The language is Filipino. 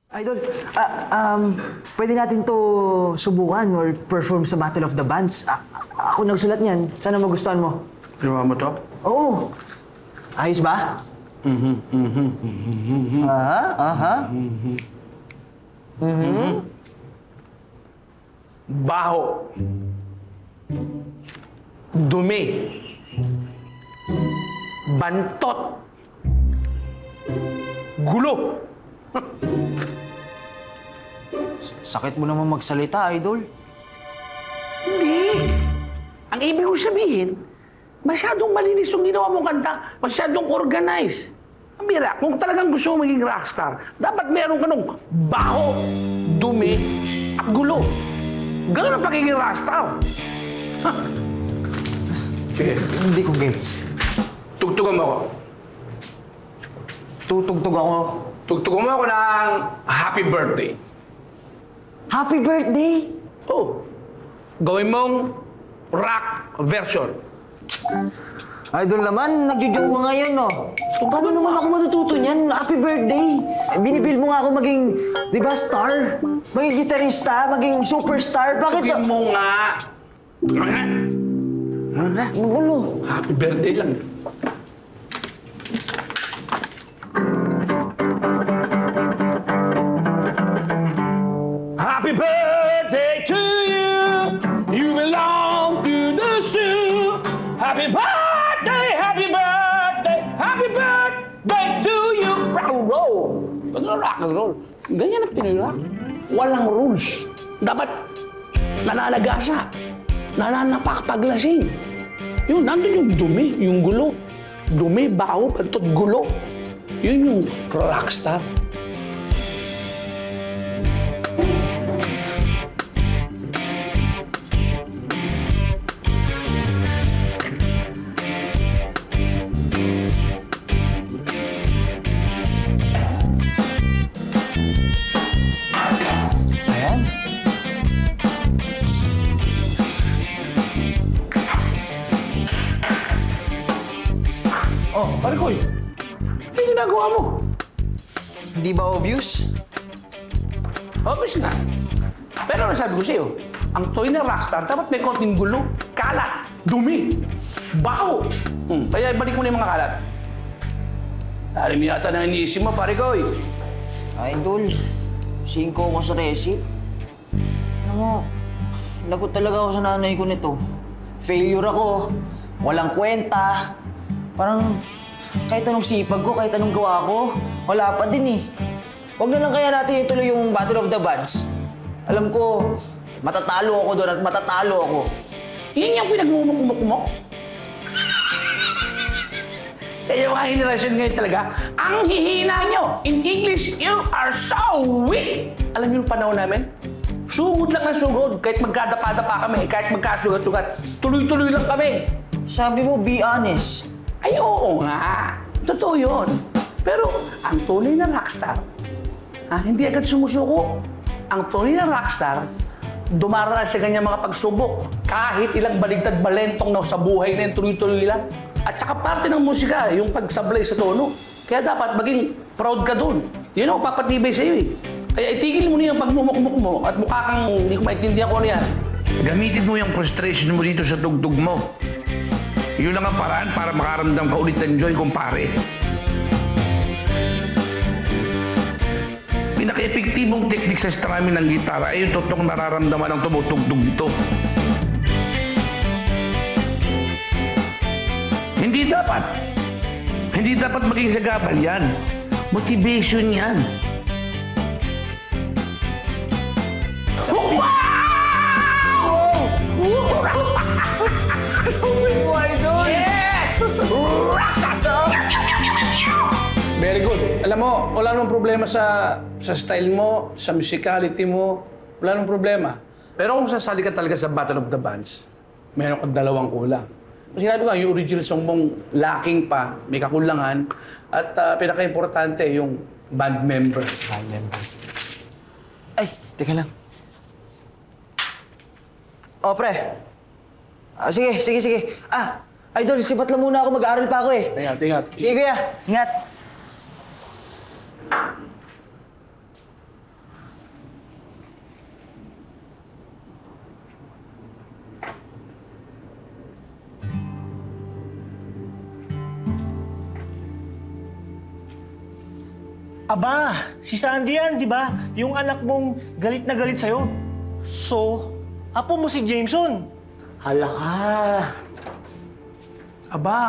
Idol, pwede natin to subukan or perform sa Battle of the Bands. Ako nagsulat niyan. Sana magustuhan mo. Pirma mo to? Oo. Ayos ba? Baho. Dumi. Bantot. Gulo. Sakit mo naman magsalita, Idol. Hindi. Ang ibig ko sabihin, masyadong malinis yung ginawa mong kanta, masyadong organized. Amira, kung talagang gusto mo maging rockstar, dapat meron ka nung baho, dumi, at gulo. Ganun ang pagiging rockstar. Sige, Hindi ko gets. tugtugan mo ako. Tutugtog ako. Tugtugan mo ako ng happy birthday. Happy birthday! Oh, gawin mong rock version. Idol naman, nagjo-joke ka ngayon, no? Paano naman ako matututo niyan? Happy birthday! Binibuild mo nga ako maging, di ba, star? Maging gitarista, maging superstar. Bakit? Gawin mo nga. Ano? Happy birthday lang. Happy birthday to you. You belong to the zoo. Happy birthday, happy birthday, happy birthday to you. Rock and roll. Rock and roll. Ganyan ang Pinoy rock. Walang rules. Dapat nananagasa. Nananapakpaglasing. Yun, nandun yung dumi, yung gulo. Dumi, baho, bantot, gulo. Yun yung rockstar. Ayan. Oh, pare ko ano ginagawa mo? Hindi ba obvious? Obvious na. Pero ano sabi ko sa'yo, ang toy na rockstar dapat may konting gulo, kalat, dumi, baho. Kaya ibalik mo na yung mga kalat. Alam yata na iniisip mo, pare ko. Idol, 5 ako sa resi. Alam mo, lagot talaga ako sa nanay ko nito. Failure ako, walang kwenta. Parang kahit anong sipag ko, kahit anong gawa ko, wala pa din eh. Huwag na lang kaya natin ituloy yung Battle of the Bands. Alam ko, matatalo ako doon at matatalo ako. Yun yung pinagmumuk-muk-muk. Kaya mga generation ngayon talaga, ang hihina nyo. In English, you are so weak. Alam niyo yung panahon namin? Sugod lang ng sugod. Kahit magkadapa-dapa kami, kahit magkasugat-sugat, tuloy-tuloy lang kami. Sabi mo, be honest. Ay, oo nga. Totoo yun. Pero ang tunay na rockstar, hindi agad sumusuko. Ang tunay na rockstar, dumaranas sa kanyang mga pagsubok. Kahit ilang baligtad balentong na sa buhay na yun, tuloy-tuloy lang. At saka parte ng musika, yung pagsablay sa tono. Kaya dapat maging proud ka dun. Yun ang papatibay sa'yo eh. Kaya itigil mo na yung pagmumukmuk mo at mukha kang hindi ko maintindihan ko ano yan. Gamitin mo yung frustration mo dito sa tugtog mo. Yun lang ang paraan para makaramdam ka ulit ng joy, kumpare. Pinaka-epektibong teknik sa strumming ng gitara ay yung totoong nararamdaman ng tumutugtog nito. Hindi dapat maging sagabal yan. Motivation yan. Very good. Alam mo, wala namang problema sa style mo, sa musicality mo. Wala namang problema. Pero kung sasali ka talaga sa Battle of the Bands, meron kang dalawang kulang. Sinabi ko nga, yung original song mong lacking pa, may kakulangan, at pinaka-importante, yung band member. Band member. Ay, teka lang. Oh, pre. Sige. Idol, sipat lang muna ako. Mag-aaral pa ako eh. Ingat. Sige, kuya. Ingat. Aba, si Sandy yan, di ba? Yung anak mong galit na galit sa'yo. So, apo mo si Jameson. Hala ka. Aba,